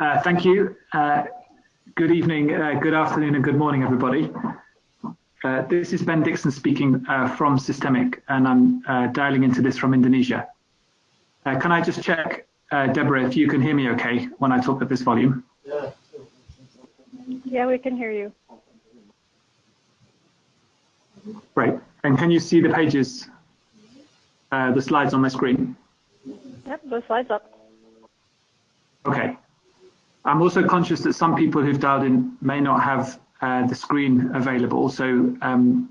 Thank you. Good evening, good afternoon, and good morning, everybody. This is Ben Dixon speaking from SYSTEMIQ, and I'm dialing into this from Indonesia. Can I just check, Deborah, if you can hear me okay when I talk at this volume? Yeah, we can hear you. Great. And can you see the pages, the slides on my screen? Yep, the slides up. Okay. I'm also conscious that some people who've dialed in may not have the screen available. So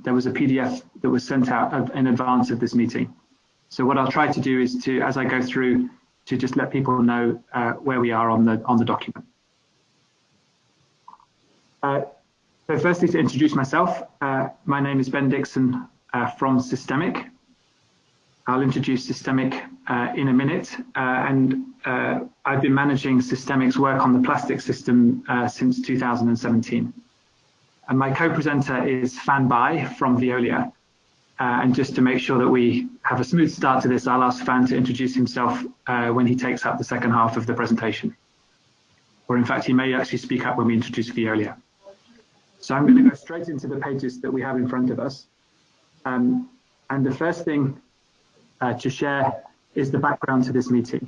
there was a PDF that was sent out in advance of this meeting. So what I'll try to do is to, as I go through, to just let people know where we are on the document. So firstly, to introduce myself, my name is Ben Dixon from SYSTEMIQ. I'll introduce SYSTEMIQ in a minute, and I've been managing SYSTEMIQ's work on the plastic system since 2017. And my co-presenter is Fan Bai from Veolia. And just to make sure that we have a smooth start to this, I'll ask Fan to introduce himself when he takes up the second half of the presentation. Or in fact, he may actually speak up when we introduce Veolia. So I'm going to go straight into the pages that we have in front of us. And the first thing to share is the background to this meeting.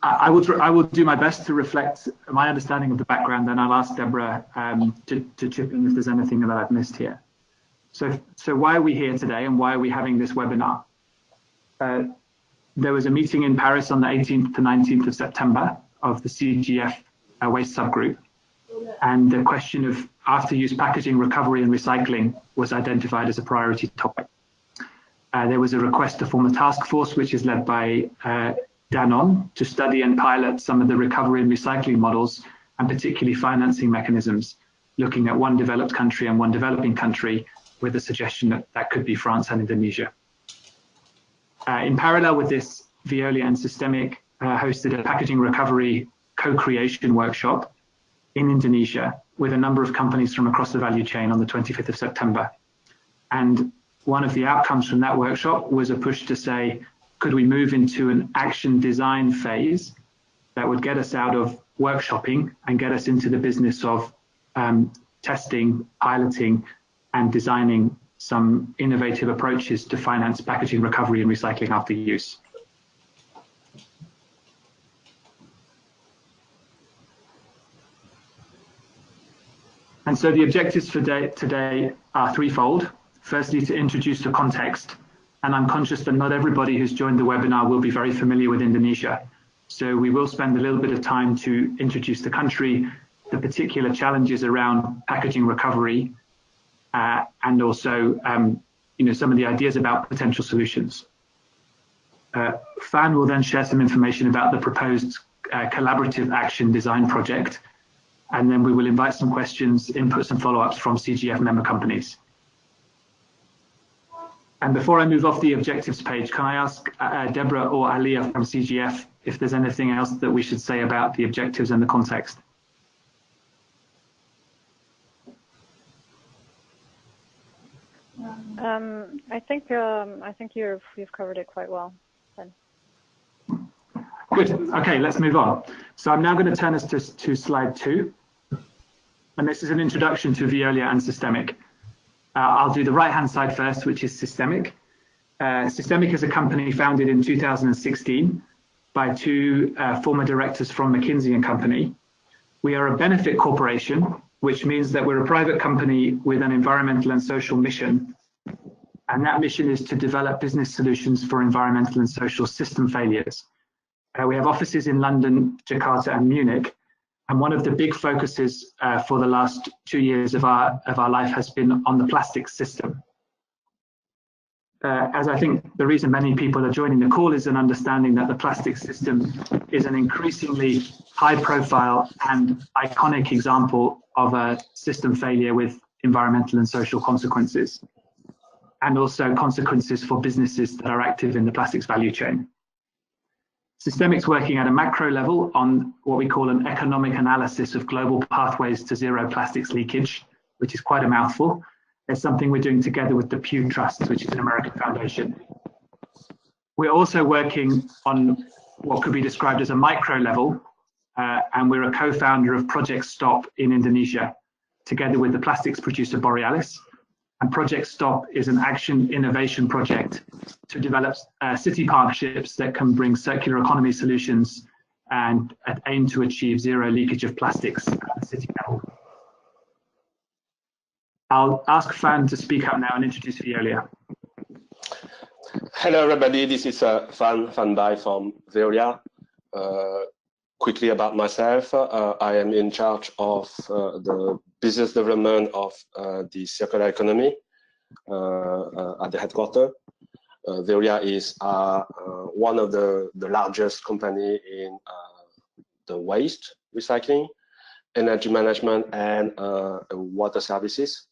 I will do my best to reflect my understanding of the background, and I'll ask Deborah to chip in if there's anything that I've missed here. So why are we here today, and why are we having this webinar? There was a meeting in Paris on the 18th to 19th of September of the CGF waste subgroup, and the question of after-use packaging recovery and recycling was identified as a priority topic. There was a request to form a task force, which is led by Danone, to study and pilot some of the recovery and recycling models, and particularly financing mechanisms, looking at one developed country and one developing country, with a suggestion that that could be France and Indonesia. In parallel with this, Veolia and SYSTEMIQ hosted a packaging recovery co-creation workshop in Indonesia with a number of companies from across the value chain on the 25th of September. And one of the outcomes from that workshop was a push to say, could we move into an action design phase that would get us out of workshopping and get us into the business of testing, piloting, and designing some innovative approaches to finance packaging recovery and recycling after use. And so the objectives for today are threefold. Firstly, to introduce the context. And I'm conscious that not everybody who's joined the webinar will be very familiar with Indonesia. So we will spend a little bit of time to introduce the country, the particular challenges around packaging recovery, and also some of the ideas about potential solutions. Fan will then share some information about the proposed collaborative action design project. And then we will invite some questions, inputs and follow-ups from CGF member companies. And before I move off the objectives page, can I ask Deborah or Alia from CGF if there's anything else that we should say about the objectives and the context? I think you've covered it quite well, Ben. Good. Okay, let's move on. So I'm now going to turn us to slide 2. And this is an introduction to Veolia and SYSTEMIQ. I'll do the right-hand side first, which is SYSTEMIQ. SYSTEMIQ is a company founded in 2016 by two former directors from McKinsey & Company. We are a benefit corporation, which means that we're a private company with an environmental and social mission. And that mission is to develop business solutions for environmental and social system failures. We have offices in London, Jakarta, and Munich. And one of the big focuses for the last 2 years of our life has been on the plastics system. As I think the reason many people are joining the call is an understanding that the plastics system is an increasingly high profile and iconic example of a system failure with environmental and social consequences, and also consequences for businesses that are active in the plastics value chain. SYSTEMIQ's working at a macro level on what we call an economic analysis of global pathways to zero plastics leakage, which is quite a mouthful. It's something we're doing together with the Pew Trust, which is an American foundation. We're also working on what could be described as a micro level, and we're a co-founder of Project Stop in Indonesia, together with the plastics producer Borealis. And Project Stop is an action innovation project to develop city partnerships that can bring circular economy solutions and aim to achieve zero leakage of plastics at the city level. I'll ask Fan to speak up now and introduce Veolia. Hello everybody, this is Fan Bai from Veolia. Quickly about myself, I am in charge of the business development of the circular economy at the headquarters. Veolia is one of the largest company in the waste recycling, energy management, and water services.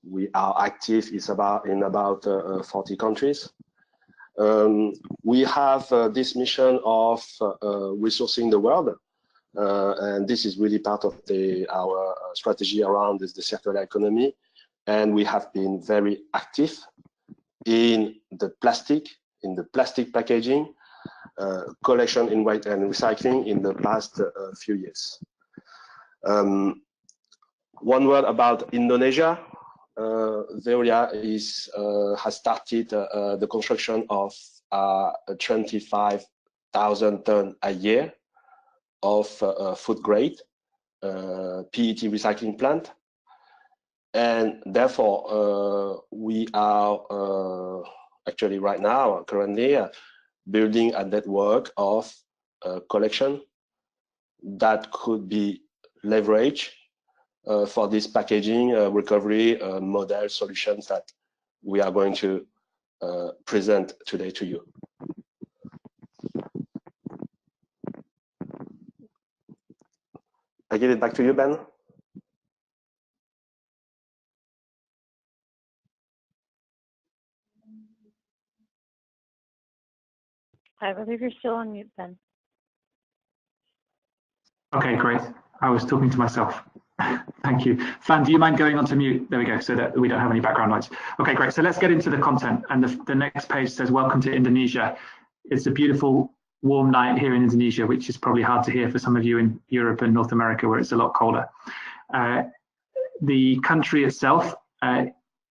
We are active in about 40 countries. We have this mission of resourcing the world, and this is really part of our strategy around the circular economy. And we have been very active in the plastic packaging, collection in waste and recycling in the past few years. One word about Indonesia. Veolia has started the construction of a 25,000 ton a year of food grade PET recycling plant, and therefore we are actually right now currently building a network of collection that could be leveraged for this packaging recovery model solutions that we are going to present today to you. I give it back to you, Ben. I believe you're still on mute, Ben. Okay, great. I was talking to myself. Thank you. Fan, do you mind going onto mute? There we go, so that we don't have any background noise. Okay, great. So let's get into the content. And the next page says, welcome to Indonesia. It's a beautiful, warm night here in Indonesia, which is probably hard to hear for some of you in Europe and North America, where it's a lot colder. The country itself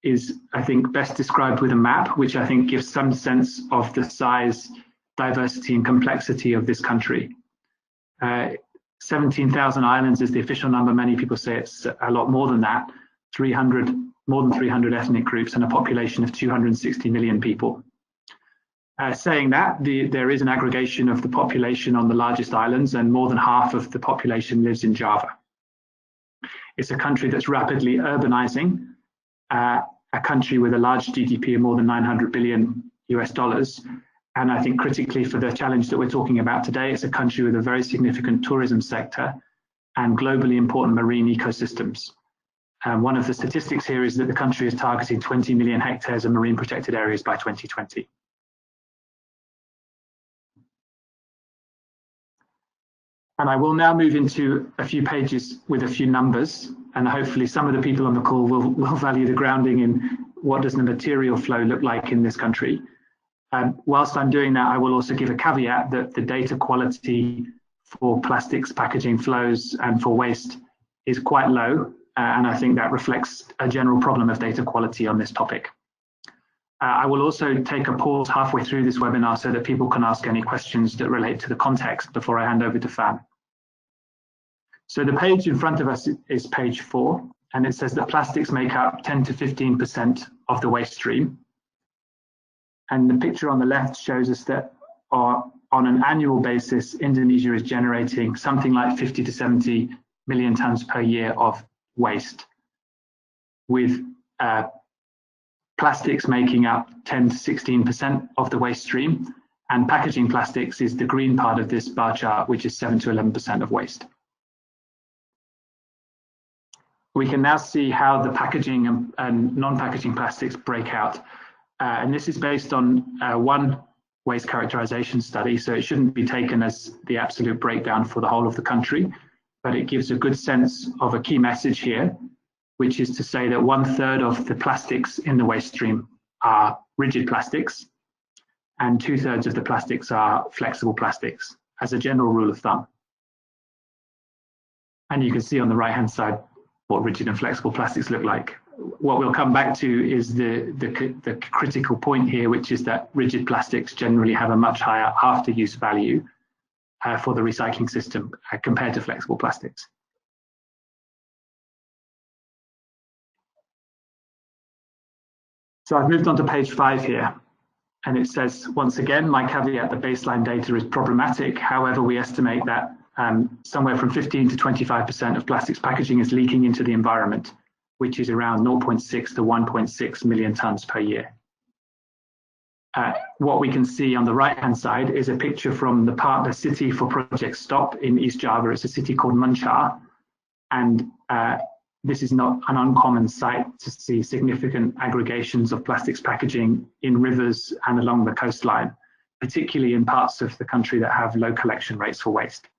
is, I think, best described with a map, which I think gives some sense of the size, diversity, and complexity of this country. 17,000 islands is the official number. Many people say it's a lot more than that. More than 300 ethnic groups and a population of 260 million people. Saying that, there is an aggregation of the population on the largest islands, and more than half of the population lives in Java. It's a country that's rapidly urbanizing, a country with a large GDP of more than 900 billion US dollars. And I think critically for the challenge that we're talking about today, it's a country with a very significant tourism sector and globally important marine ecosystems. One of the statistics here is that the country is targeting 20 million hectares of marine protected areas by 2020. And I will now move into a few pages with a few numbers, and hopefully some of the people on the call will value the grounding in what does the material flow look like in this country. Whilst I'm doing that, I will also give a caveat that the data quality for plastics packaging flows and for waste is quite low, and I think that reflects a general problem of data quality on this topic. I will also take a pause halfway through this webinar so that people can ask any questions that relate to the context before I hand over to Fan. So the page in front of us is page 4, and it says that plastics make up 10 to 15% of the waste stream. And the picture on the left shows us that on an annual basis, Indonesia is generating something like 50 to 70 million tons per year of waste, with plastics making up 10 to 16% of the waste stream, and packaging plastics is the green part of this bar chart, which is 7 to 11% of waste. We can now see how the packaging and non-packaging plastics break out. And this is based on one waste characterization study, so it shouldn't be taken as the absolute breakdown for the whole of the country, but it gives a good sense of a key message here, which is to say that 1/3 of the plastics in the waste stream are rigid plastics, and 2/3 of the plastics are flexible plastics, as a general rule of thumb. And you can see on the right-hand side what rigid and flexible plastics look like. What we'll come back to is the critical point here, which is that rigid plastics generally have a much higher after-use value for the recycling system compared to flexible plastics. So I've moved on to page 5 here, and it says, once again, my caveat, the baseline data is problematic. However, we estimate that somewhere from 15 to 25% of plastics packaging is leaking into the environment, which is around 0.6 to 1.6 million tons per year. What we can see on the right-hand side is a picture from the partner city for Project Stop in East Java. It's a city called Muncar, and this is not an uncommon sight to see significant aggregations of plastics packaging in rivers and along the coastline, particularly in parts of the country that have low collection rates for waste.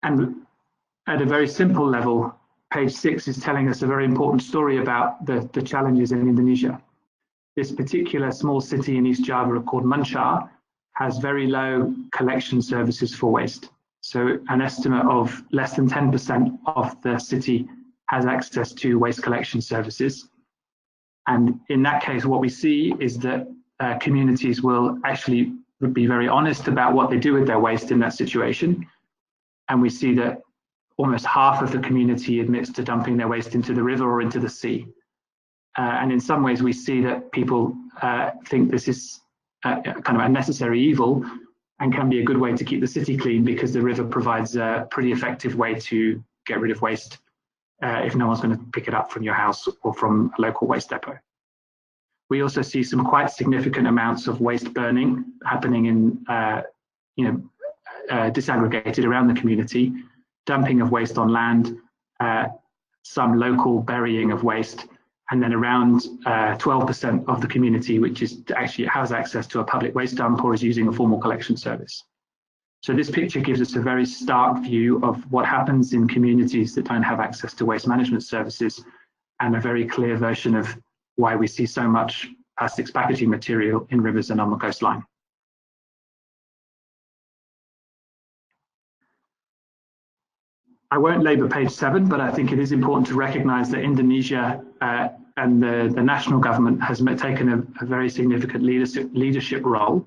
And at a very simple level, page 6 is telling us a very important story about the challenges in Indonesia. This particular small city in East Java called Muncar has very low collection services for waste. So an estimate of less than 10% of the city has access to waste collection services. And in that case, what we see is that communities will actually be very honest about what they do with their waste in that situation. And we see that almost half of the community admits to dumping their waste into the river or into the sea. And in some ways, we see that people think this is kind of a necessary evil and can be a good way to keep the city clean, because the river provides a pretty effective way to get rid of waste if no one's going to pick it up from your house or from a local waste depot. We also see some quite significant amounts of waste burning happening in, disaggregated around the community, dumping of waste on land, some local burying of waste, and then around 12% of the community which is actually has access to a public waste dump or is using a formal collection service. So this picture gives us a very stark view of what happens in communities that don't have access to waste management services, and a very clear version of why we see so much plastics packaging material in rivers and on the coastline. I won't labour page 7, but I think it is important to recognise that Indonesia and the national government has taken a very significant leadership role,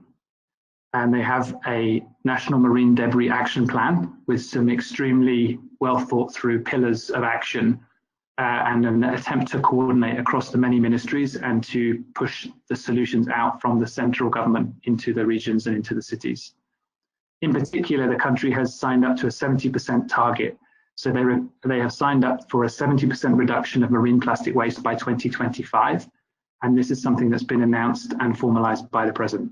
and they have a national marine debris action plan with some extremely well thought through pillars of action and an attempt to coordinate across the many ministries and to push the solutions out from the central government into the regions and into the cities. In particular, the country has signed up to a 70% target. So they have signed up for a 70% reduction of marine plastic waste by 2025. And this is something that's been announced and formalized by the president.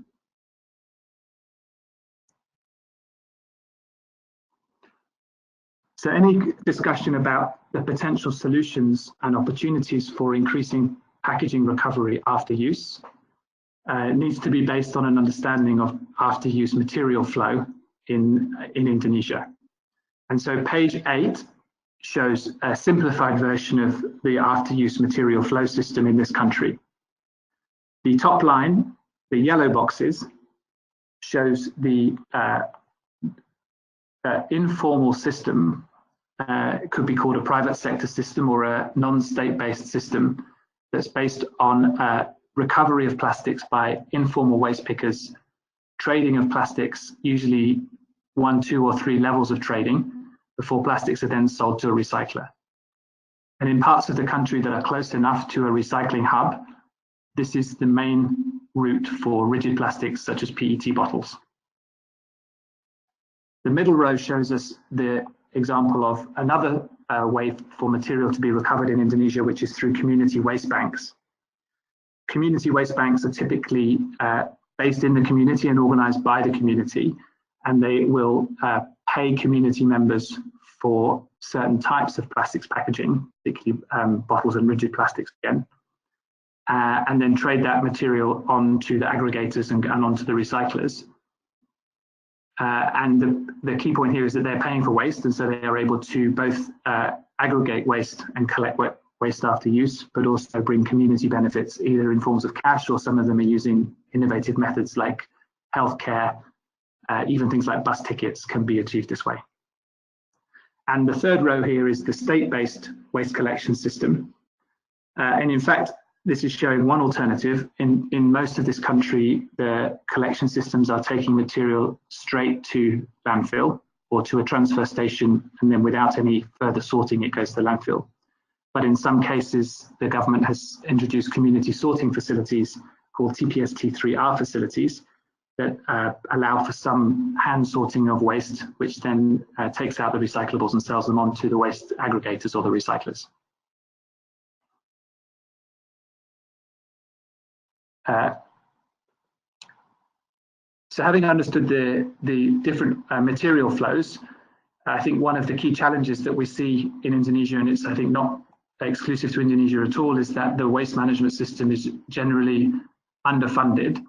So any discussion about the potential solutions and opportunities for increasing packaging recovery after use needs to be based on an understanding of after use material flow in Indonesia. And so page 8 shows a simplified version of the after-use material flow system in this country. The top line, the yellow boxes, shows the informal system. It could be called a private sector system or a non-state-based system that's based on recovery of plastics by informal waste pickers, trading of plastics, usually 1, 2, or 3 levels of trading, before plastics are then sold to a recycler. And in parts of the country that are close enough to a recycling hub, this is the main route for rigid plastics such as PET bottles. The middle row shows us the example of another way for material to be recovered in Indonesia, which is through community waste banks. Community waste banks are typically based in the community and organized by the community, and they will pay community members for certain types of plastics packaging, particularly bottles and rigid plastics again, and then trade that material onto the aggregators and onto the recyclers. And the key point here is that they're paying for waste, and so they are able to both aggregate waste and collect waste after use, but also bring community benefits, either in forms of cash, or some of them are using innovative methods like healthcare. Even things like bus tickets can be achieved this way. And the third row here is the state-based waste collection system. And in fact, this is showing one alternative. In most of this country, the collection systems are taking material straight to landfill or to a transfer station, and then without any further sorting, it goes to the landfill. But in some cases, the government has introduced community sorting facilities called TPS-T3R facilities that allow for some hand sorting of waste, which then takes out the recyclables and sells them on to the waste aggregators or the recyclers. So having understood the different material flows, I think one of the key challenges that we see in Indonesia, and it's I think not exclusive to Indonesia at all, is that the waste management system is generally underfunded.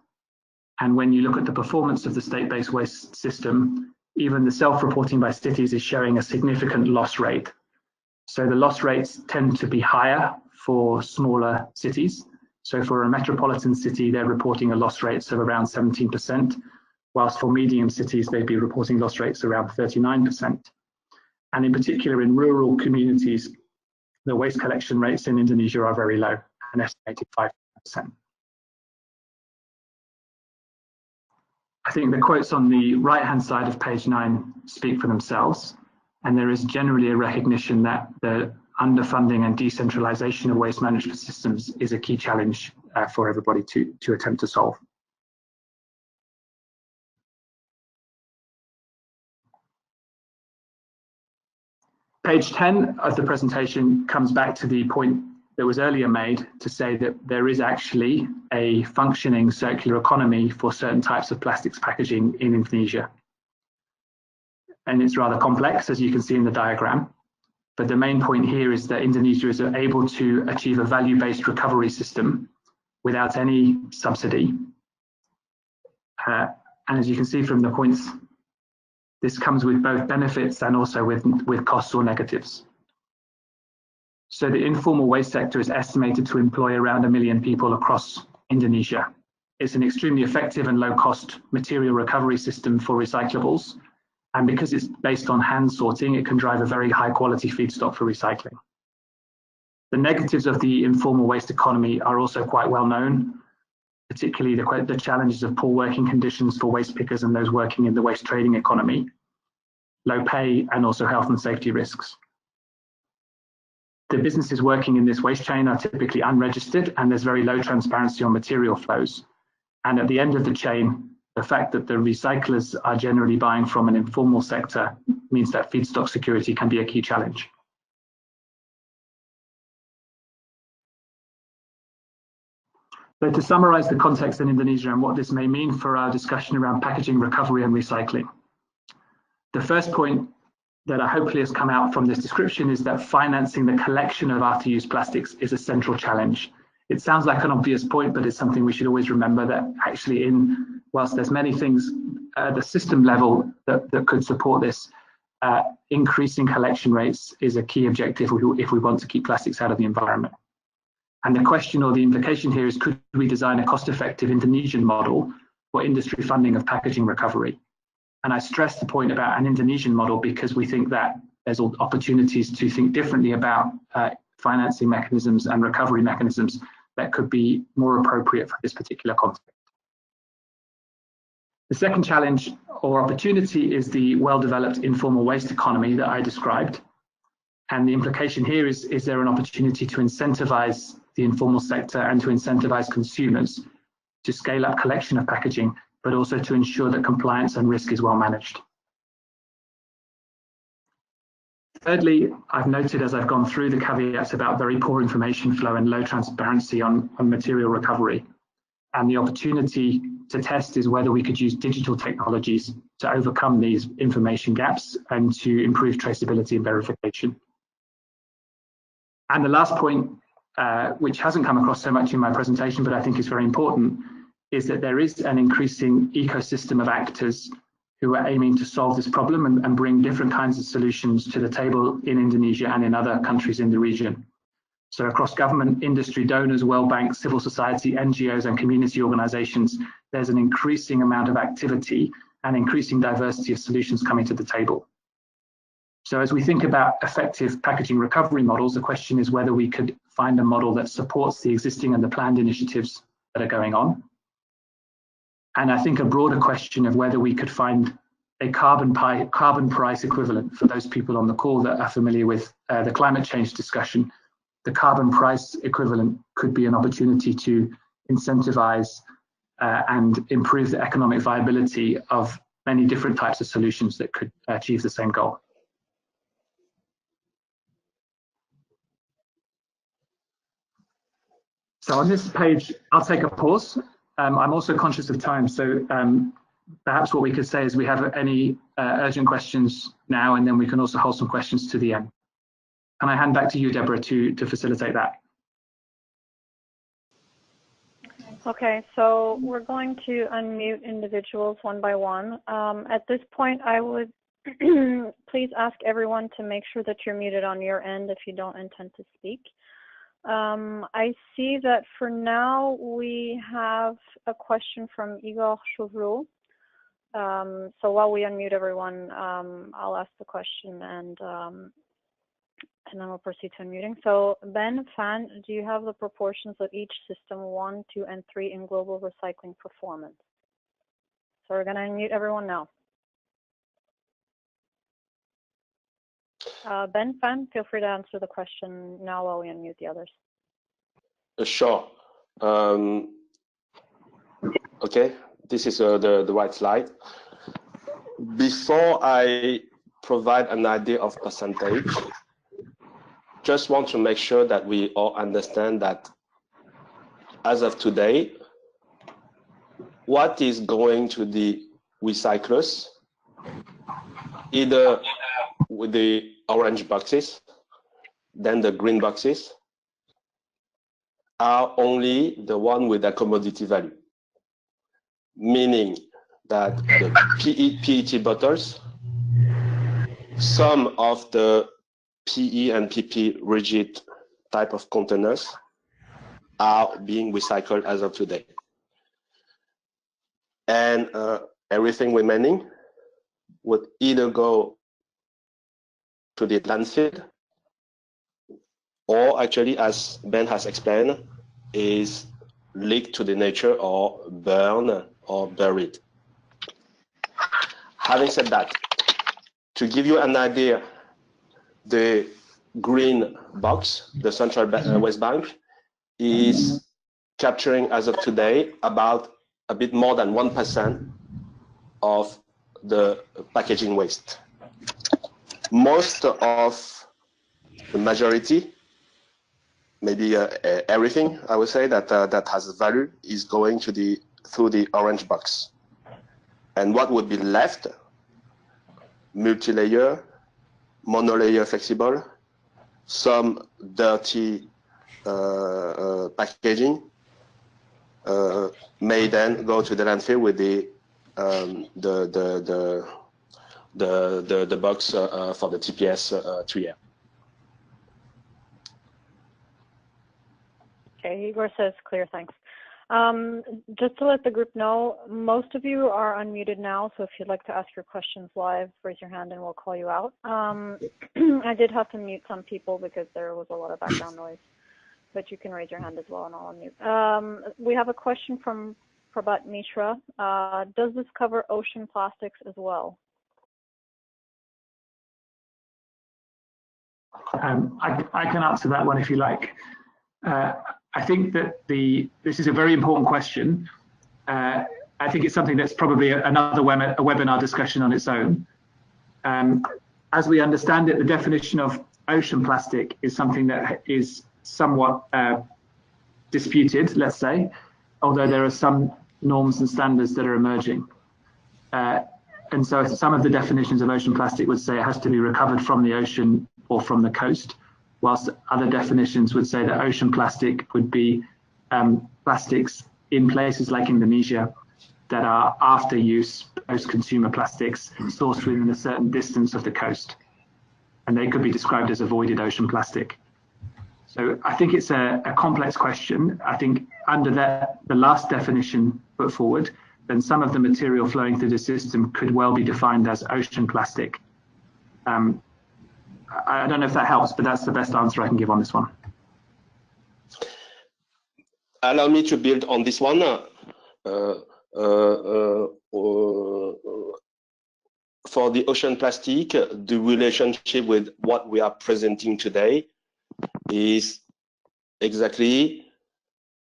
And when you look at the performance of the state-based waste system, even the self-reporting by cities is showing a significant loss rate. So the loss rates tend to be higher for smaller cities. So for a metropolitan city, they're reporting a loss rates of around 17%, whilst for medium cities, they'd be reporting loss rates around 39%. And in particular, in rural communities, the waste collection rates in Indonesia are very low, an estimated 5%. I think the quotes on the right-hand side of page 9 speak for themselves, and there is generally a recognition that the underfunding and decentralization of waste management systems is a key challenge for everybody to attempt to solve. Page 10 of the presentation comes back to the point that was earlier made to say that there is actually a functioning circular economy for certain types of plastics packaging in Indonesia. And it's rather complex, as you can see in the diagram. But the main point here is that Indonesia is able to achieve a value-based recovery system without any subsidy. And as you can see from the points, this comes with both benefits and also with costs or negatives. So the informal waste sector is estimated to employ around 1 million people across Indonesia. It's an extremely effective and low-cost material recovery system for recyclables. And because it's based on hand sorting, it can drive a very high-quality feedstock for recycling. The negatives of the informal waste economy are also quite well known, particularly the challenges of poor working conditions for waste pickers and those working in the waste trading economy, low pay, and also health and safety risks. The businesses working in this waste chain are typically unregistered, and there's very low transparency on material flows. And at the end of the chain, the fact that the recyclers are generally buying from an informal sector means that feedstock security can be a key challenge. So to summarize the context in Indonesia and what this may mean for our discussion around packaging recovery and recycling. The first point that hopefully has come out from this description is that financing the collection of after-use plastics is a central challenge. It sounds like an obvious point, but it's something we should always remember, that actually whilst there's many things at the system level that could support this, increasing collection rates is a key objective if we want to keep plastics out of the environment. And the question or the implication here is, could we design a cost-effective Indonesian model for industry funding of packaging recovery? And I stress the point about an Indonesian model because we think that there's opportunities to think differently about financing mechanisms and recovery mechanisms that could be more appropriate for this particular context. The second challenge or opportunity is the well-developed informal waste economy that I described. And the implication here is there an opportunity to incentivize the informal sector and to incentivize consumers to scale up collection of packaging, but also to ensure that compliance and risk is well managed. Thirdly, I've noted as I've gone through the caveats about very poor information flow and low transparency on material recovery. And the opportunity to test is whether we could use digital technologies to overcome these information gaps and to improve traceability and verification. And the last point, which hasn't come across so much in my presentation, but I think is very important, is that there is an increasing ecosystem of actors who are aiming to solve this problem and bring different kinds of solutions to the table in Indonesia and in other countries in the region. So across government, industry, donors, World Bank, civil society, NGOs and community organizations, there's an increasing amount of activity and increasing diversity of solutions coming to the table. So as we think about effective packaging recovery models, the question is whether we could find a model that supports the existing and the planned initiatives that are going on. And I think a broader question of whether we could find a carbon price equivalent. For those people on the call that are familiar with the climate change discussion, the carbon price equivalent could be an opportunity to incentivize and improve the economic viability of many different types of solutions that could achieve the same goal. So on this page, I'll take a pause. I'm also conscious of time, so perhaps what we could say is we have any urgent questions now, and then we can also hold some questions to the end. Can I hand back to you, Deborah, to facilitate that? Okay, so we're going to unmute individuals one by one. At this point, I would please ask everyone to make sure that you're muted on your end if you don't intend to speak. I see that for now we have a question from Igor Chauvrot. So while we unmute everyone, I'll ask the question and then we'll proceed to unmuting. So Ben, Fan, do you have the proportions of each system 1, 2, and 3 in global recycling performance? So we're going to unmute everyone now. Ben, Fan, feel free to answer the question now while we unmute the others. Sure. Okay, this is the right slide. Before I provide an idea of percentage, just want to make sure that we all understand that as of today, what is going to the recyclers, either with the orange boxes, then the green boxes, are only the one with a commodity value. Meaning that the PET bottles, some of the PE and PP rigid type of containers are being recycled as of today. And everything remaining would either go to the landfill, or actually, as Ben has explained, is leaked to the nature or burned or buried. Having said that, to give you an idea, the green box, the Central West Bank, is capturing as of today about a bit more than 1% of the packaging waste. Most of the majority, maybe everything, I would say, that has value is going to through the orange box. And what would be left? Multi-layer, monolayer flexible, some dirty packaging may then go to the landfill with the box for the TPS 3M. Okay, Igor says clear, thanks. Just to let the group know, most of you are unmuted now, so if you'd like to ask your questions live, raise your hand and we'll call you out. I did have to mute some people because there was a lot of background noise, but you can raise your hand as well and I'll unmute. We have a question from Prabhat Mishra. Does this cover ocean plastics as well? I can answer that one if you like. I think that this is a very important question. I think it's something that's probably another a webinar discussion on its own. As we understand it, the definition of ocean plastic is something that is somewhat disputed, let's say, although there are some norms and standards that are emerging. And so some of the definitions of ocean plastic would say it has to be recovered from the ocean or from the coast, whilst other definitions would say that ocean plastic would be plastics in places like Indonesia that are after use, post-consumer plastics sourced within a certain distance of the coast. And they could be described as avoided ocean plastic. So I think it's a complex question. I think under the last definition put forward, then some of the material flowing through the system could well be defined as ocean plastic. I don't know if that helps, but that's the best answer I can give on this one. Allow me to build on this one. For the ocean plastic, the relationship with what we are presenting today is exactly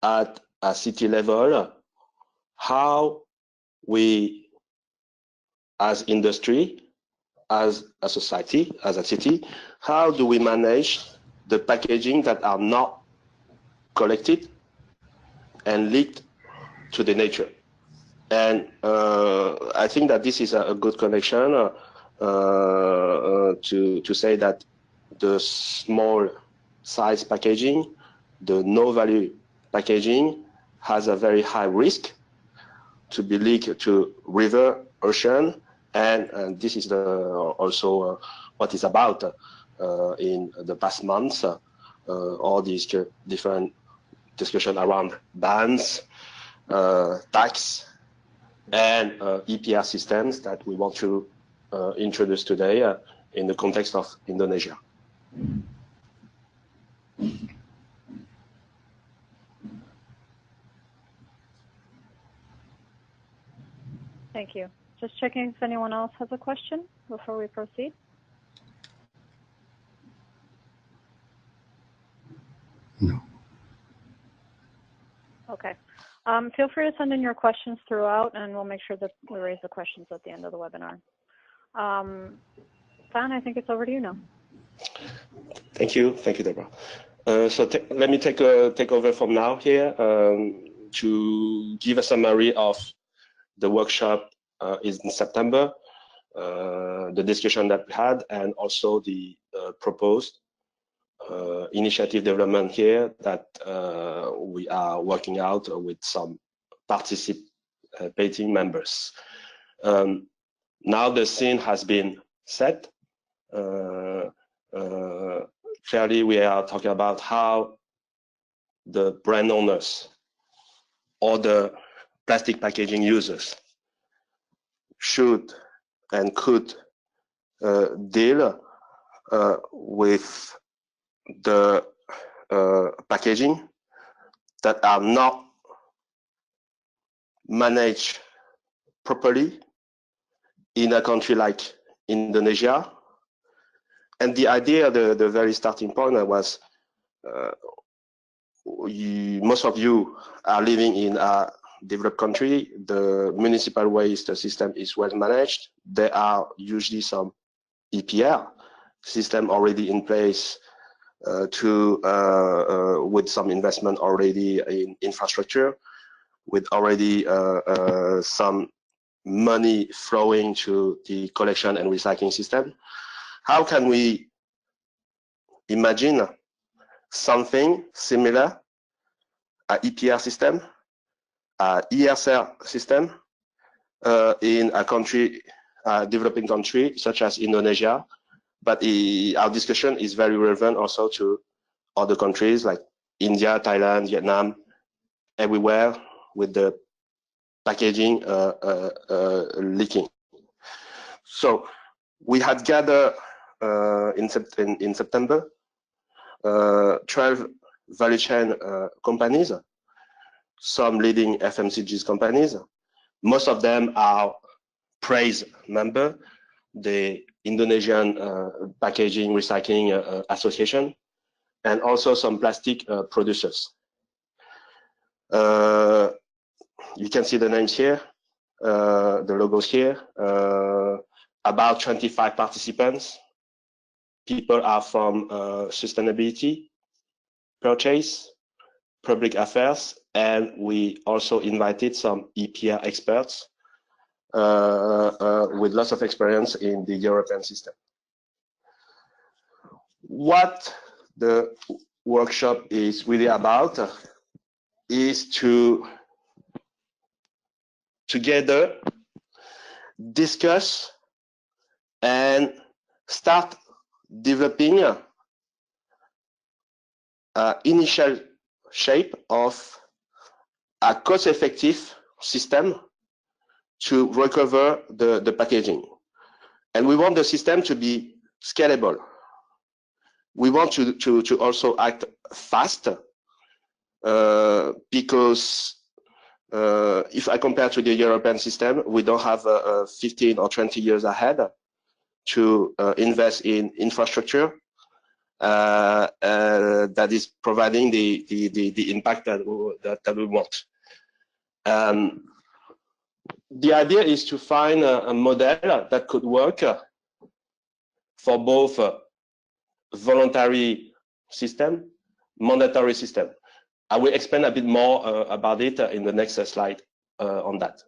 at a city level, how we, as industry, as a society, as a city, how do we manage the packaging that are not collected and leaked to the nature? And I think that this is a good connection to say that the small size packaging, the no value packaging, has a very high risk to be leaked to river, ocean, and this is also what is about in the past months, all these different discussion around bans, tax, and EPR systems that we want to introduce today in the context of Indonesia. Thank you. Just checking if anyone else has a question before we proceed. No. Okay. Feel free to send in your questions throughout, and we'll make sure that we raise the questions at the end of the webinar. Fan, I think it's over to you now. Thank you, Deborah. So let me take over from now here to give a summary of the workshop is in September, the discussion that we had, and also the proposed initiative development here that we are working out with some participating members. Now the scene has been set. Clearly, we are talking about how the brand owners or the plastic packaging users should and could deal with the packaging that are not managed properly in a country like Indonesia. And the idea, the very starting point was most of you are living in a developed country. The municipal waste system is well managed. There are usually some EPR system already in place with some investment already in infrastructure, with already some money flowing to the collection and recycling system. How can we imagine something similar, an EPR system, an ESR system in a country, a developing country such as Indonesia? But our discussion is very relevant also to other countries like India, Thailand, Vietnam, everywhere with the packaging leaking. So we had gathered in September 12 value chain companies, some leading FMCGs companies. Most of them are PRAISE member, the Indonesian Packaging Recycling Association, and also some plastic producers. You can see the names here, the logos here. About 25 participants. People are from sustainability, purchase, public affairs, and we also invited some EPR experts with lots of experience in the European system. What the workshop is really about is to together discuss and start developing initial shape of a cost-effective system to recover the packaging. And we want the system to be scalable. We want to also act fast because if I compare to the European system, we don't have 15 or 20 years ahead to invest in infrastructure that is providing the impact that we want. The idea is to find a model that could work for both voluntary system, mandatory system. I will explain a bit more about it in the next slide on that.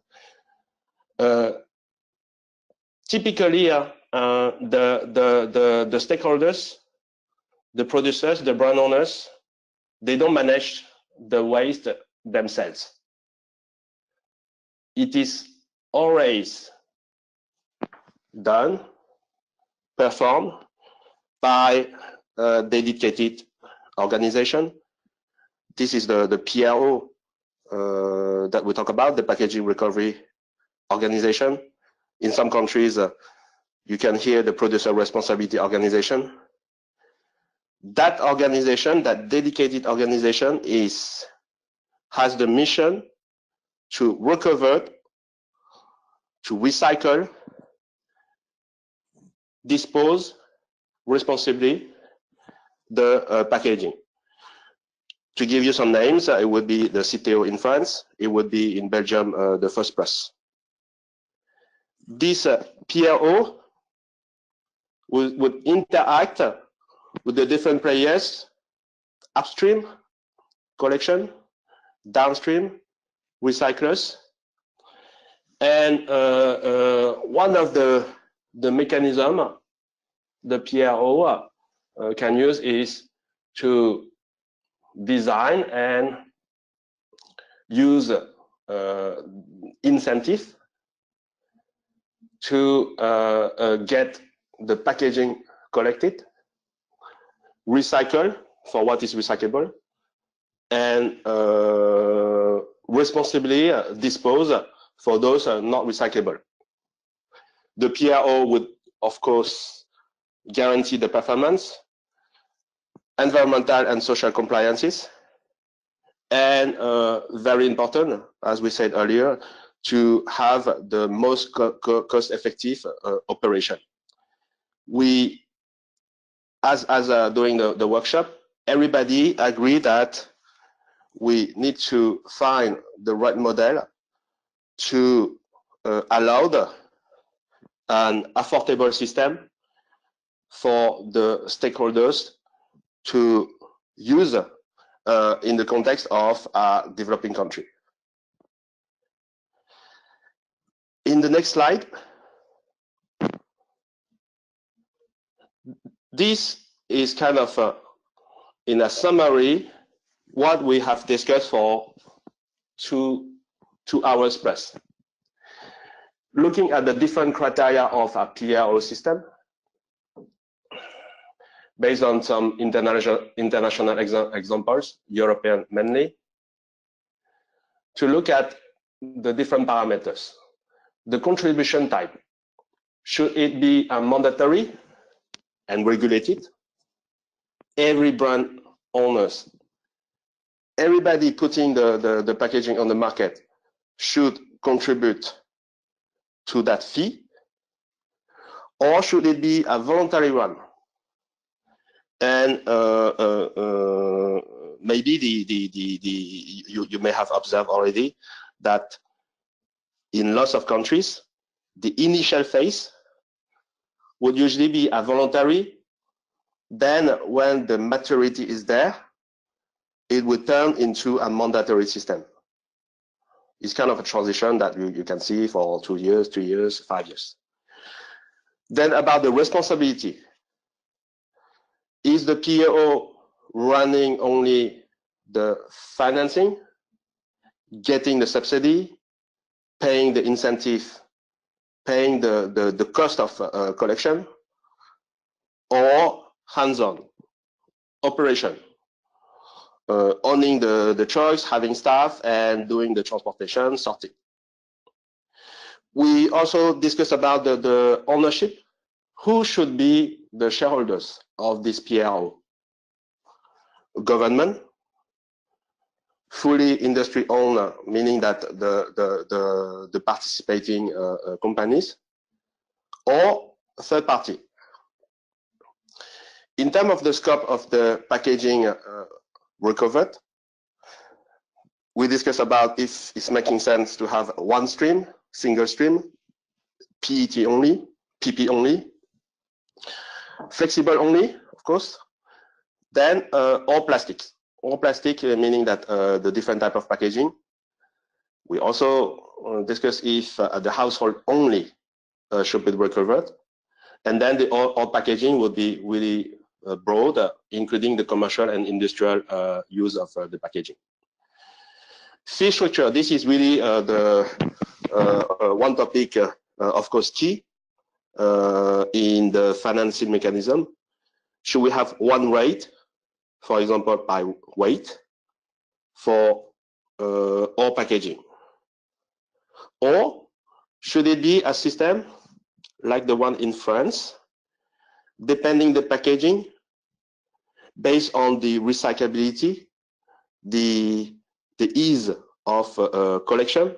Typically, the stakeholders, the producers, the brand owners, they don't manage the waste themselves. It is always done, performed by a dedicated organization. This is the PRO that we talk about, the Packaging Recovery Organization. In some countries, you can hear the Producer Responsibility Organization. That organization, that dedicated organization, has the mission to recover, to recycle, dispose responsibly the packaging. To give you some names, it would be the CTO in France, it would be in Belgium the First Press. This PRO would interact with the different players, upstream, collection, downstream, recyclers. And one of the mechanism the PRO can use is to design and use incentive to get the packaging collected, recycle for what is recyclable, and responsibly dispose for those not recyclable. The PRO would, of course, guarantee the performance, environmental and social compliances, and very important, as we said earlier, to have the most cost-effective operation. We, as during the workshop, everybody agreed that we need to find the right model to allow an affordable system for the stakeholders to use in the context of a developing country. In the next slide, this is kind of in a summary what we have discussed for two hours plus. Looking at the different criteria of a PRO system, based on some international examples, European mainly, to look at the different parameters. The contribution type, should it be a mandatory and regulated? Every brand owners, everybody putting the packaging on the market should contribute to that fee, or should it be a voluntary one? And maybe you may have observed already that in lots of countries, the initial phase would usually be a voluntary. Then when the maturity is there, it would turn into a mandatory system. It's kind of a transition that you can see for 2 years, 3 years, 5 years. Then about the responsibility. Is the PRO running only the financing, getting the subsidy, paying the incentive, paying the cost of collection, or hands-on operation, owning the choice, having staff, and doing the transportation, sorting. We also discussed about the ownership. Who should be the shareholders of this PRO? Government, fully industry owned, meaning that the participating companies, or third party. In terms of the scope of the packaging recovered, we discussed about if it's making sense to have one stream, single stream, PET only, PP only, flexible only, of course, then all plastics. All plastic, meaning that the different type of packaging. We also discuss if the household only should be recovered. And then the all packaging would be really broad, including the commercial and industrial use of the packaging. Fee structure, this is really the one topic, of course, key in the financing mechanism. Should we have one rate, for example, by weight, for all packaging? Or should it be a system like the one in France, depending the packaging, based on the recyclability, the ease of collection,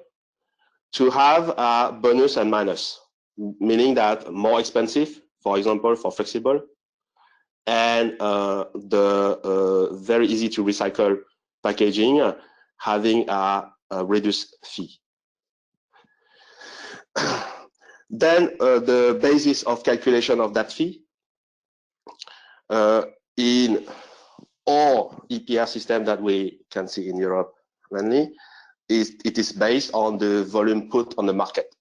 to have a bonus and minus, meaning that more expensive, for example, for flexible, and the very easy to recycle packaging having a reduced fee. Then the basis of calculation of that fee in all EPR system that we can see in Europe mainly, it is based on the volume put on the market.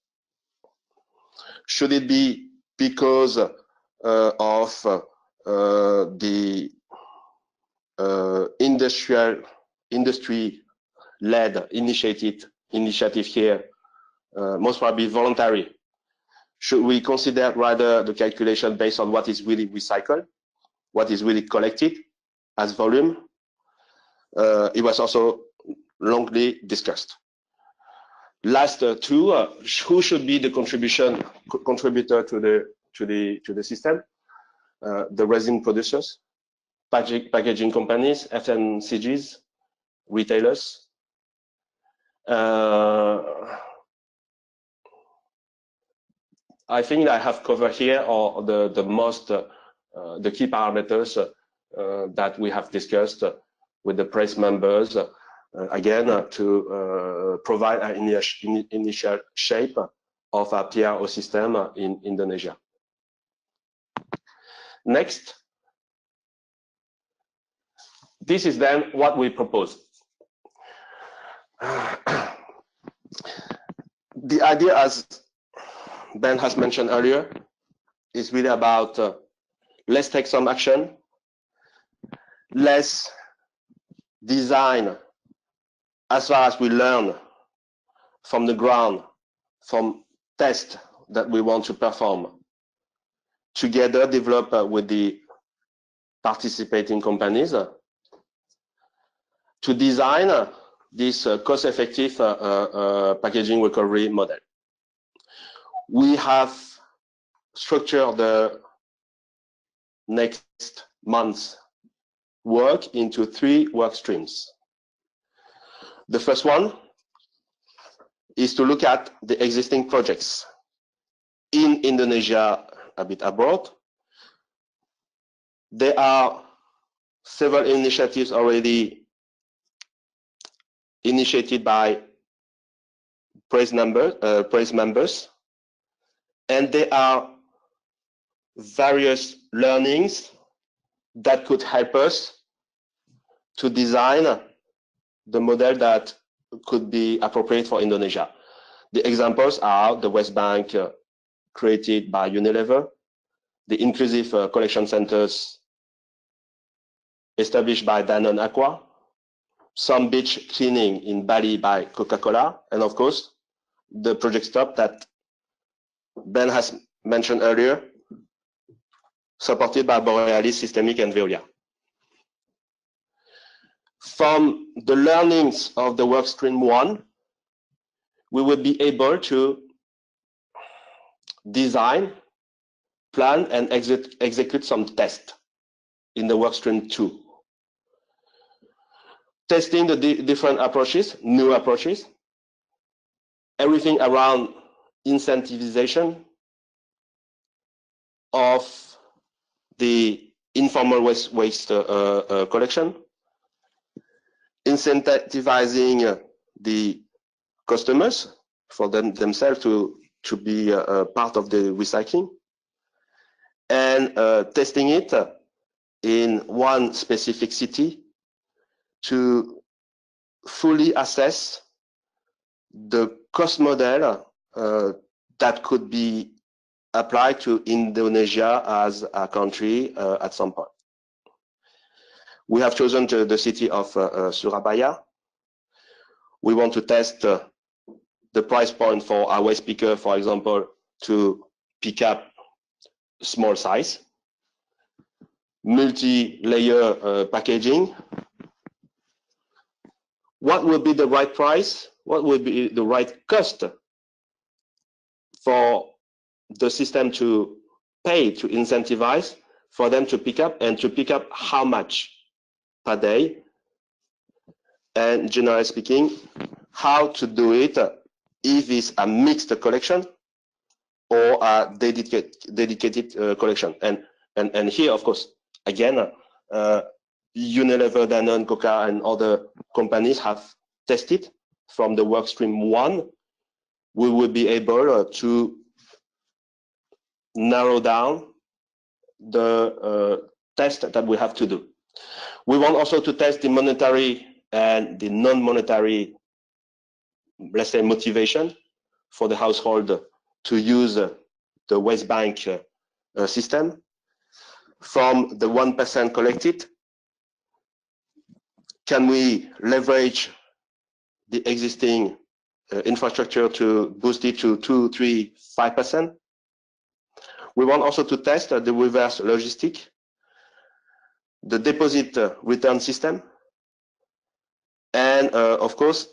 Should it be because of the industry-led initiative here, most probably voluntary? Should we consider rather the calculation based on what is really recycled, what is really collected as volume? It was also longly discussed. Last two, who should be the contributor to the system? The resin producers, packaging companies, FMCGs, retailers. I think I have covered here all the key parameters that we have discussed with the press members, again to provide an initial shape of a PRO system in Indonesia. Next, this is then what we propose. The idea, as Ben has mentioned earlier, is really about let's take some action, let's design as far as we learn from the ground, from tests that we want to perform, together develop with the participating companies to design this cost-effective packaging recovery model. We have structured the next month's work into 3 work streams. The first one is to look at the existing projects in Indonesia, a bit abroad. There are several initiatives already initiated by press members, and there are various learnings that could help us to design the model that could be appropriate for Indonesia. The examples are the West Bank created by Unilever, the inclusive collection centers established by Danone Aqua, some beach cleaning in Bali by Coca-Cola, and of course, the project stop that Ben has mentioned earlier, supported by Borealis, SYSTEMIQ, and Veolia. From the learnings of the workstream 1, we will be able to design, plan, and execute some tests in the workstream 2. Testing the different approaches, new approaches, everything around incentivization of the informal waste collection, incentivizing the customers for themselves to be part of the recycling, and testing it in one specific city to fully assess the cost model that could be applied to Indonesia as a country at some point. We have chosen the city of Surabaya. We want to test the price point for our waste picker, for example, to pick up small size, multi-layer packaging. What will be the right price? What will be the right cost for the system to pay, to incentivize, for them to pick up, and to pick up how much per day? And generally speaking, how to do it if it's a mixed collection or a dedicated collection. And here, of course, again, Unilever, Danone, Coca, and other companies have tested from the workstream 1. We will be able to narrow down the test that we have to do. We want also to test the monetary and the non-monetary, let's say, motivation for the household to use the waste bank system. From the 1% collected, can we leverage the existing infrastructure to boost it to 2, 3, 5%? We want also to test the reverse logistic, the deposit return system, and of course,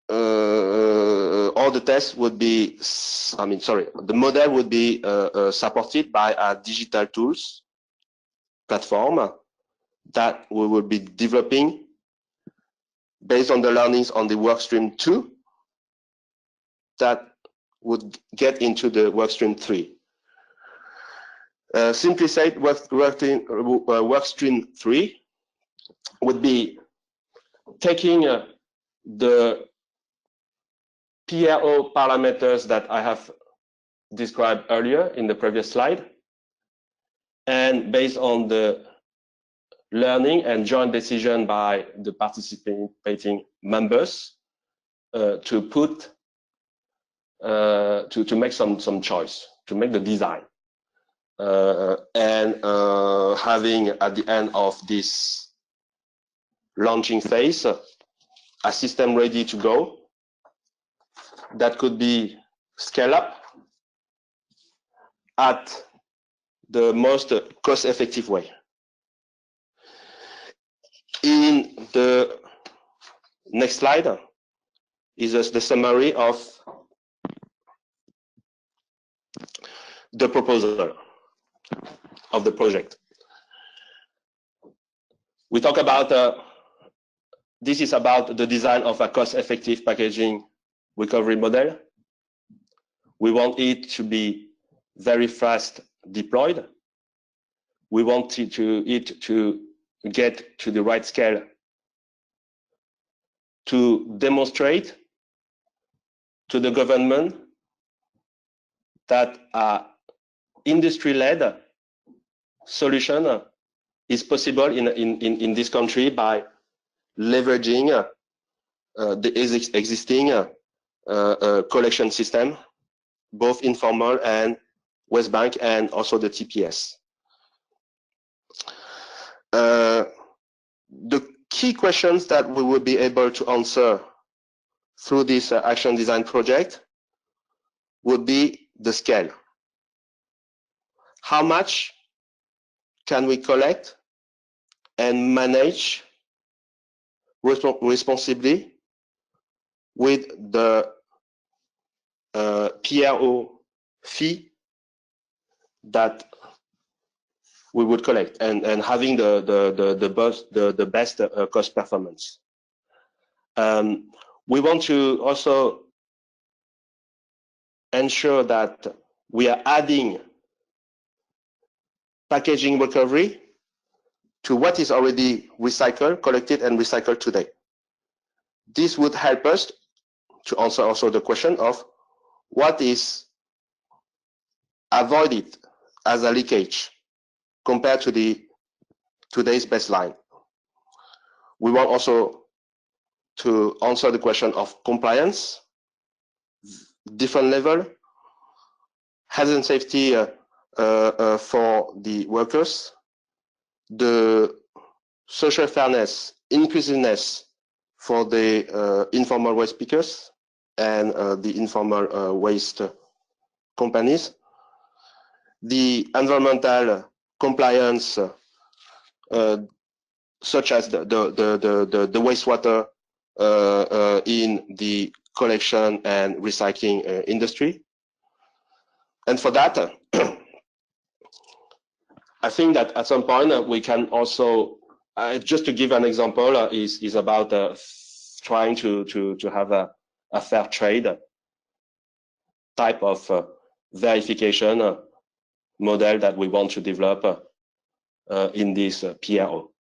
all the tests would be, the model would be supported by a digital tools platform that we will be developing based on the learnings on the workstream 2 that would get into the workstream 3. Simply said, workstream 3 would be taking the PRO parameters that I have described earlier in the previous slide, and based on the learning and joint decision by the participating members to put to make some choice, to make the design, and having at the end of this launching phase a system ready to go that could be scaled up at the most cost-effective way. In the next slide is the summary of the proposal of the project. We talk about, this is about the design of a cost-effective packaging recovery model. We want it to be very fast deployed. We want it to get to the right scale to demonstrate to the government that industry-led solution is possible in this country by leveraging the existing collection system, both informal and West Bank, and also the TPS. The key questions that we will be able to answer through this action design project would be the scale. How much can we collect and manage responsibly with the PRO fee that we would collect, and having the best cost performance. We want to also ensure that we are adding packaging recovery to what is already recycled, collected, and recycled today. This would help us to answer also the question of what is avoided as a leakage compared to today's baseline. We want also to answer the question of compliance, different level, health and safety for the workers, the social fairness, inclusiveness for the informal waste pickers and the informal waste companies, the environmental compliance such as the wastewater in the collection and recycling industry. And for that, I think that at some point we can also, just to give an example, is about trying to have a fair trade type of verification model that we want to develop in this PRO.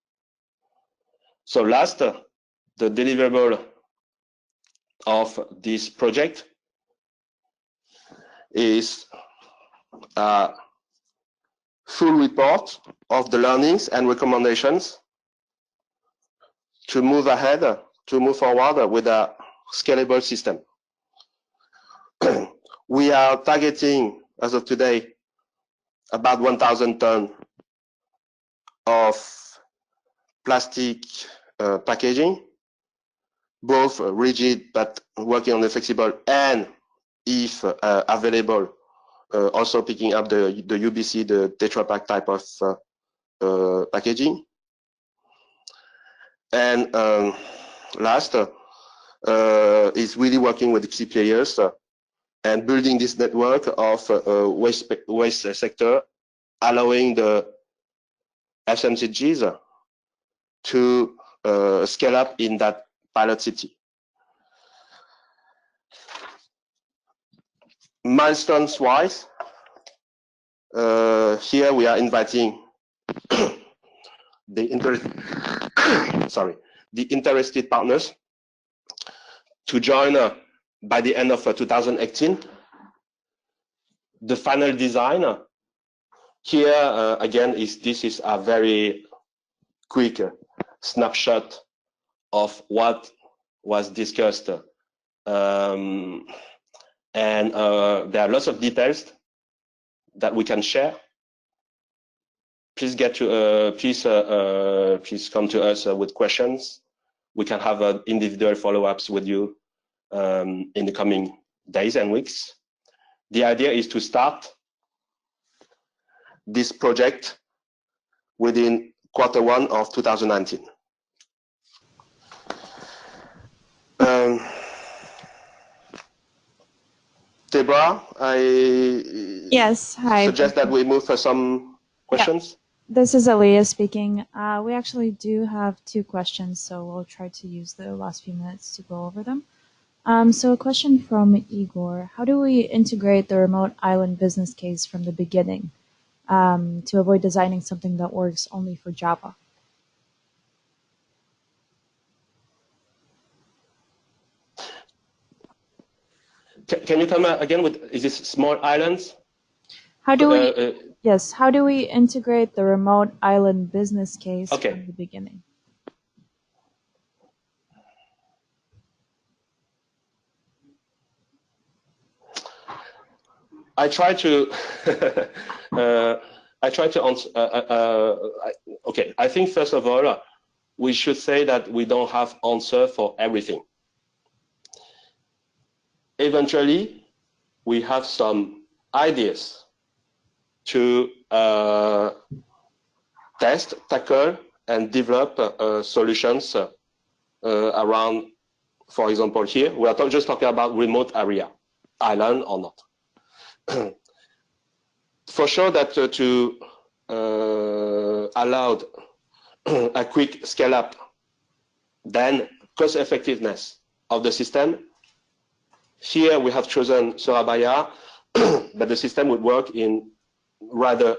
So last, the deliverable of this project is a full report of the learnings and recommendations to move ahead, to move forward with a scalable system. We are targeting, as of today, about 1,000 tons of plastic packaging, both rigid but working on the flexible, and if available, also picking up the UBC, the Tetra Pak type of packaging. And last is really working with the key players and building this network of waste sector, allowing the FMCGs to scale up in that pilot city. Milestones wise, here we are inviting the interested partners to join by the end of 2018. The final design here again this is a very quick snapshot of what was discussed, and there are lots of details that we can share. Please please come to us with questions. We can have individual follow-ups with you in the coming days and weeks. The idea is to start this project within Q1 of 2019. Deborah, Yes, hi. Suggest that we move for some questions. Yeah. This is Aaliyah speaking. We actually do have 2 questions, so we'll try to use the last few minutes to go over them. So a question from Igor. How do we integrate the remote island business case from the beginning to avoid designing something that works only for Java? Can you come again with, is this small islands? How do we, yes, how do we integrate the remote island business case from the beginning? I try to answer. Okay, I think first of all, we should say that we don't have answer for everything. eventually we have some ideas to test, tackle, and develop solutions around, for example, here, we are just talking about remote area, island or not. For sure that to allow a quick scale up, then cost effectiveness of the system. Here we have chosen Surabaya, but the system would work in rather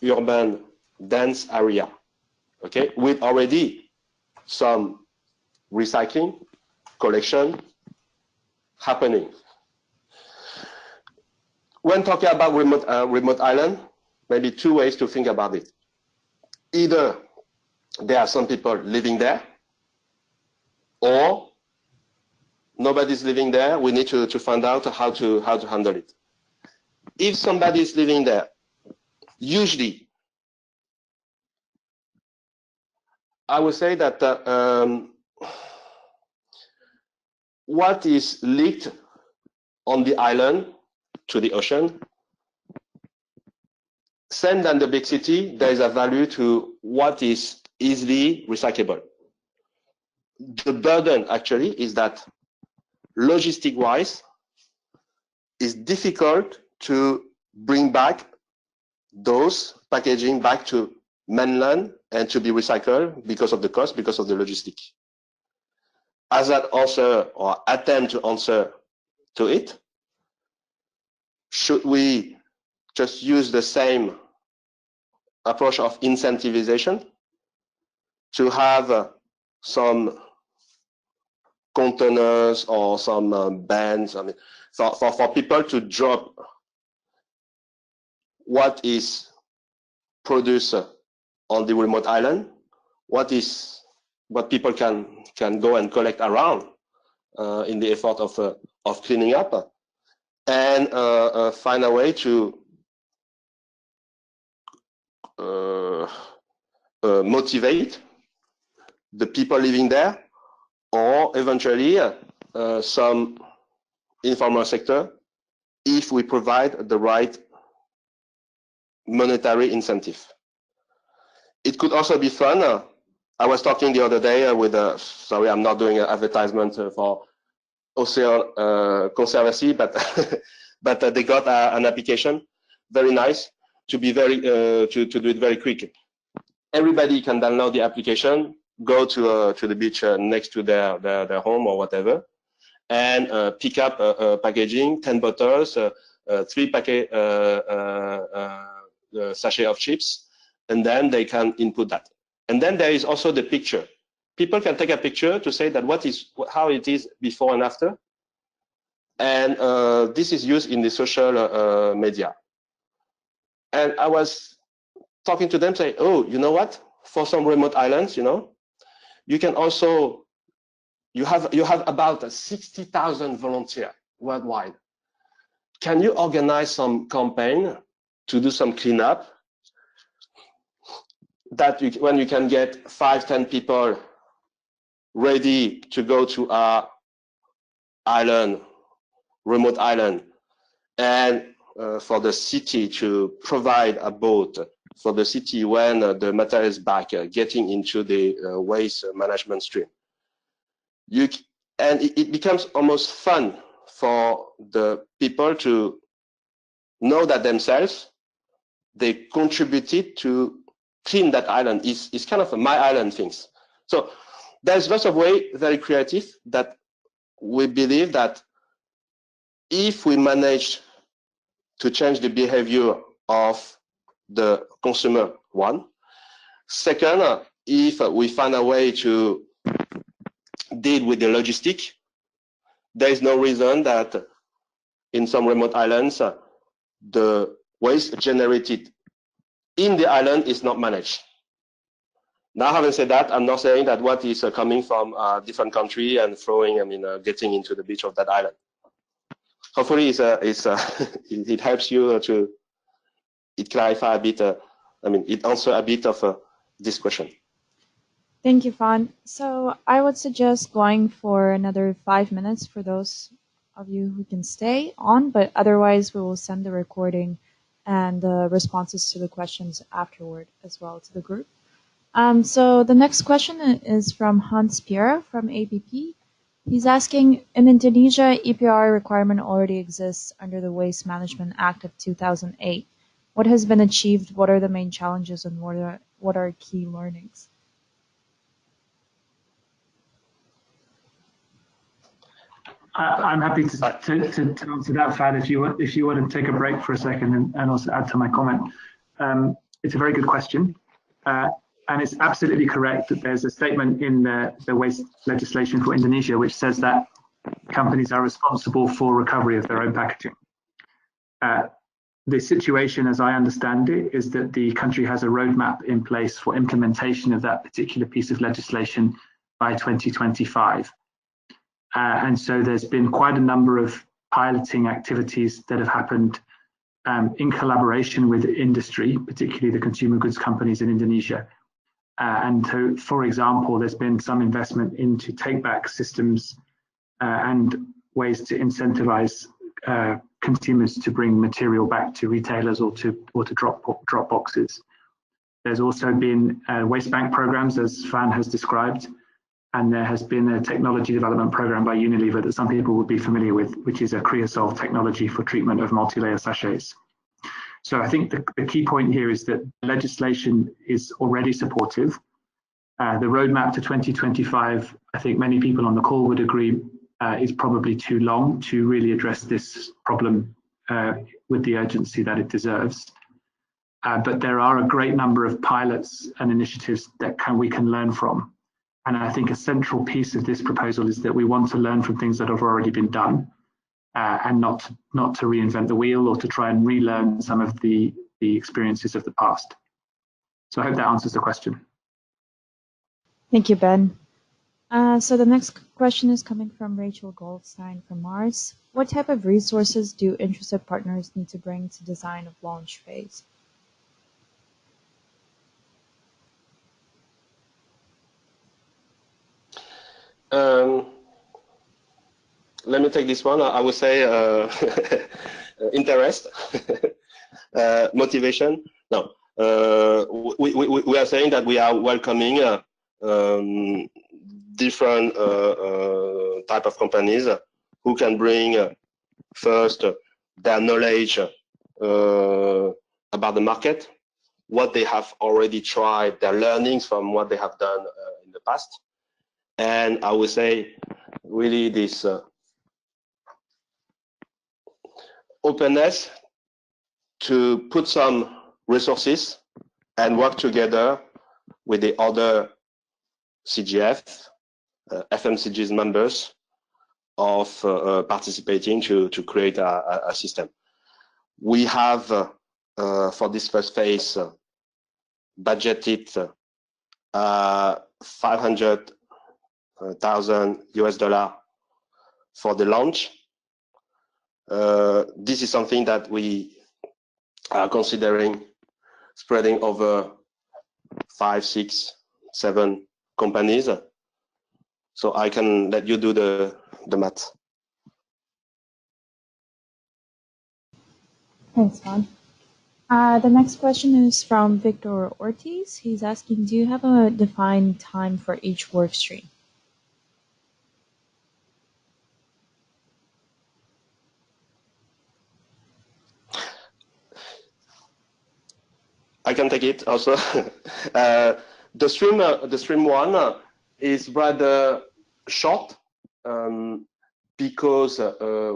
urban, dense area, okay, with already some recycling, collection happening. When talking about remote island, maybe two ways to think about it. Either there are some people living there, or nobody's living there. We need to find out how to handle it. If somebody is living there, usually, I would say that what is leaked on the island to the ocean, same than the big city, there is a value to what is easily recyclable. The burden actually is that logistic-wise, it's difficult to bring back those packaging back to mainland and to be recycled because of the cost, because of the logistic. As an answer or attempt to answer to it, should we just use the same approach of incentivization to have some containers or some bans, I mean, for people to drop what is produced on the remote island, what people can go and collect around in the effort of cleaning up, and find a way to motivate the people living there, or eventually some informal sector, if we provide the right monetary incentive. It could also be fun. I was talking the other day with, sorry, I'm not doing an advertisement for Ocean Conservancy, but but they got an application, very nice, to be very to do it very quick. Everybody can download the application, go to the beach next to their home or whatever, and pick up packaging, 10 bottles, 3 packet sachet of chips, and then they can input that. And then there is also the picture. People can take a picture to say that how it is before and after, and this is used in the social media. And I was talking to them, say, oh, you know what? For some remote islands, you can also, you have about 60,000 volunteers worldwide. Can you organize some campaign to do some cleanup? That when you can get 5-10 people ready to go to our island, remote island, and for the city to provide a boat for the city when the material is back, getting into the waste management stream. And it becomes almost fun for the people to know that themselves, they contributed to clean that island. It's kind of a my island things. So there's lots of ways, very creative, that we believe that if we manage to change the behavior of the consumer, one. Second, if we find a way to deal with the logistic, there is no reason that in some remote islands, the waste generated in the island is not managed. Now, having said that, I'm not saying that what is coming from a different country and throwing, getting into the beach of that island. Hopefully, it helps you it clarify a bit, it answer a bit of this question. Thank you, Fan. So I would suggest going for another 5 minutes for those of you who can stay on, but otherwise we will send the recording and the responses to the questions afterward as well to the group. So the next question is from Hans Pierre from APP. He's asking, in Indonesia, EPR requirement already exists under the Waste Management Act of 2008. What has been achieved? What are the main challenges, and what are key learnings? I'm happy to answer that, Fad, if you want to take a break for a second and also add to my comment. It's a very good question. And it's absolutely correct that there's a statement in the waste legislation for Indonesia which says that companies are responsible for recovery of their own packaging. The situation, as I understand it, is that the country has a roadmap in place for implementation of that particular piece of legislation by 2025. And so there's been quite a number of piloting activities that have happened in collaboration with industry, particularly the consumer goods companies in Indonesia. And so, for example, there's been some investment into take-back systems and ways to incentivize consumers to bring material back to retailers or to drop boxes. There's also been waste bank programs, as Fan has described, and there has been a technology development program by Unilever that some people would be familiar with, which is a creosote technology for treatment of multi-layer sachets. So I think the key point here is that legislation is already supportive. The roadmap to 2025, I think many people on the call would agree, is probably too long to really address this problem with the urgency that it deserves. But there are a great number of pilots and initiatives that we can learn from. And I think a central piece of this proposal is that we want to learn from things that have already been done and not to reinvent the wheel or to try and relearn some of the experiences of the past. So I hope that answers the question. Thank you, Ben. So the next question is coming from Rachel Goldstein from Mars. What type of resources do interested partners need to bring to design of launch phase? Let me take this one. I would say interest, motivation. No, we are saying that we are welcoming different type of companies who can bring first their knowledge about the market, what they have already tried, their learnings from what they have done in the past. And I would say really this openness to put some resources and work together with the other CGF, FMCG's members of participating to create a system. We have for this first phase budgeted $500,000 for the launch. This is something that we are considering spreading over 5, 6, 7 companies. So I can let you do the math. Thanks, Juan. The next question is from Victor Ortiz. He's asking, do you have a defined time for each work stream? I can take it also. The stream one is rather short because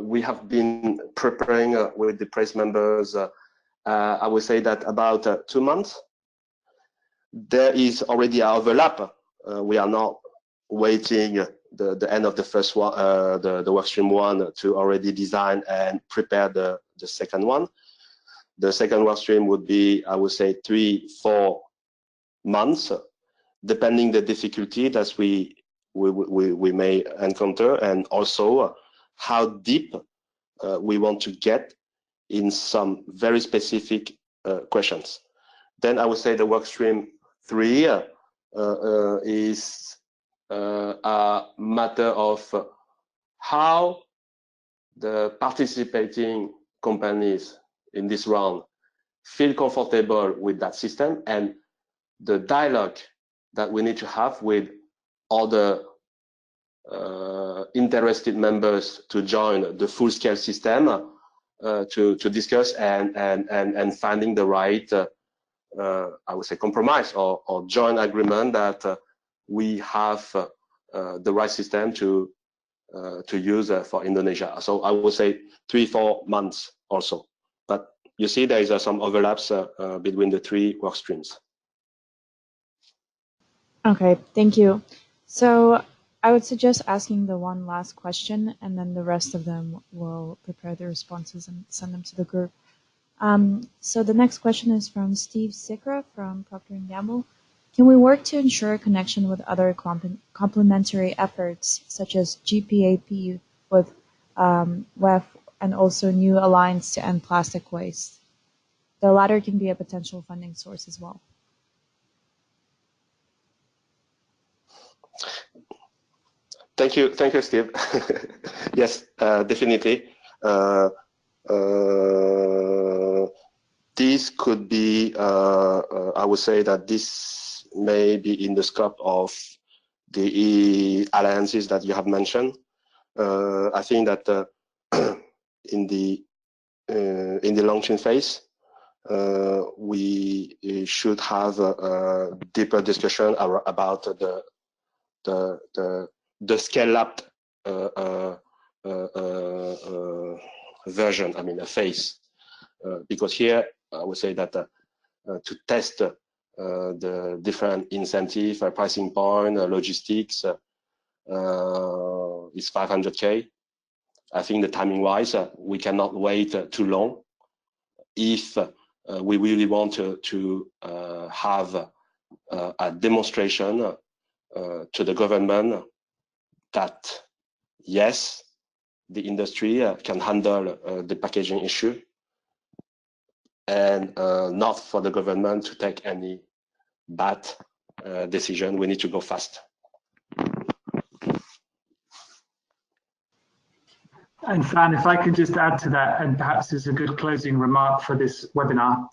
we have been preparing with the press members. I would say that about 2 months. There is already an overlap. We are not waiting the end of the first one, the work stream one, to already design and prepare the second one. The second work stream would be, I would say, 3-4 months, depending the difficulty that we may encounter, and also how deep we want to get in some very specific questions. Then I would say the work stream 3 is a matter of how the participating companies in this round feel comfortable with that system, and the dialogue that we need to have with other interested members to join the full-scale system to discuss and finding the right, I would say, compromise or joint agreement that we have the right system to use for Indonesia. So I would say 3-4 months or so. But you see there is some overlaps between the 3 work streams. Okay, thank you. So I would suggest asking the one last question, and then the rest of them will prepare the responses and send them to the group. So the next question is from Steve Sikra from Procter & Gamble. Can we work to ensure connection with other complementary efforts, such as GPAP with WEF and also New Alliance to End Plastic Waste? The latter can be a potential funding source as well. Thank you, Steve. Yes, definitely. This could be, I would say that this may be in the scope of the alliances that you have mentioned. I think that in the launching phase, we should have a deeper discussion about the scale-up version, I mean a phase, because here I would say that to test the different incentive, pricing point, logistics is 500K. I think the timing-wise, we cannot wait too long if we really want to have a demonstration to the government that yes, the industry can handle the packaging issue, and not for the government to take any bad decision. We need to go fast. And Fran, if I can just add to that, and perhaps as a good closing remark for this webinar,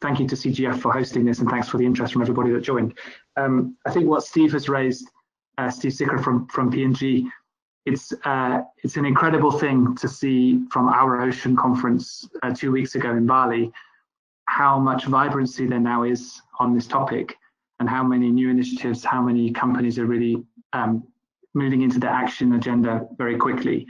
thank you to CGF for hosting this, and thanks for the interest from everybody that joined. I think what Steve has raised, Steve Sicker from P&G, it's an incredible thing to see from our Ocean conference 2 weeks ago in Bali, how much vibrancy there now is on this topic, and how many new initiatives, how many companies are really moving into the action agenda very quickly.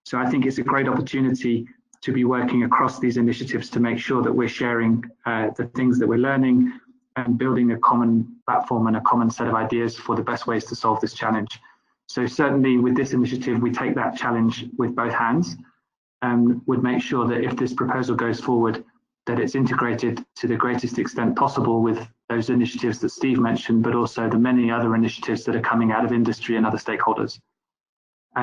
So I think it's a great opportunity to be working across these initiatives to make sure that we're sharing the things that we're learning and building a common platform and a common set of ideas for the best ways to solve this challenge. So certainly with this initiative, we take that challenge with both hands and would make sure that if this proposal goes forward, that it's integrated to the greatest extent possible with those initiatives that Steve mentioned, but also the many other initiatives that are coming out of industry and other stakeholders.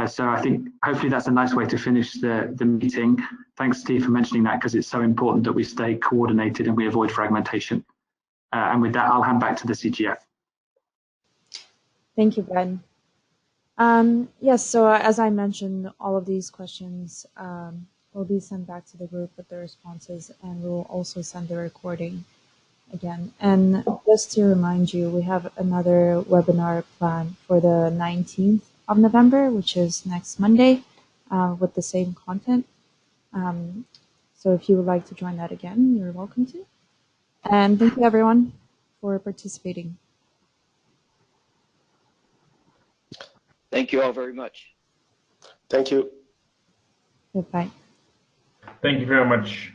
So I think hopefully that's a nice way to finish the meeting. Thanks, Steve, for mentioning that, because it's so important that we stay coordinated and we avoid fragmentation. And with that, I'll hand back to the CGF. Thank you, Ben. Yes, so as I mentioned, all of these questions will be sent back to the group with the responses, and we'll also send the recording again. And just to remind you, we have another webinar planned for the 19th of November, which is next Monday, with the same content. So if you would like to join that again, you're welcome to. And thank you everyone for participating. Thank you all very much. Thank you. Goodbye. Thank you very much.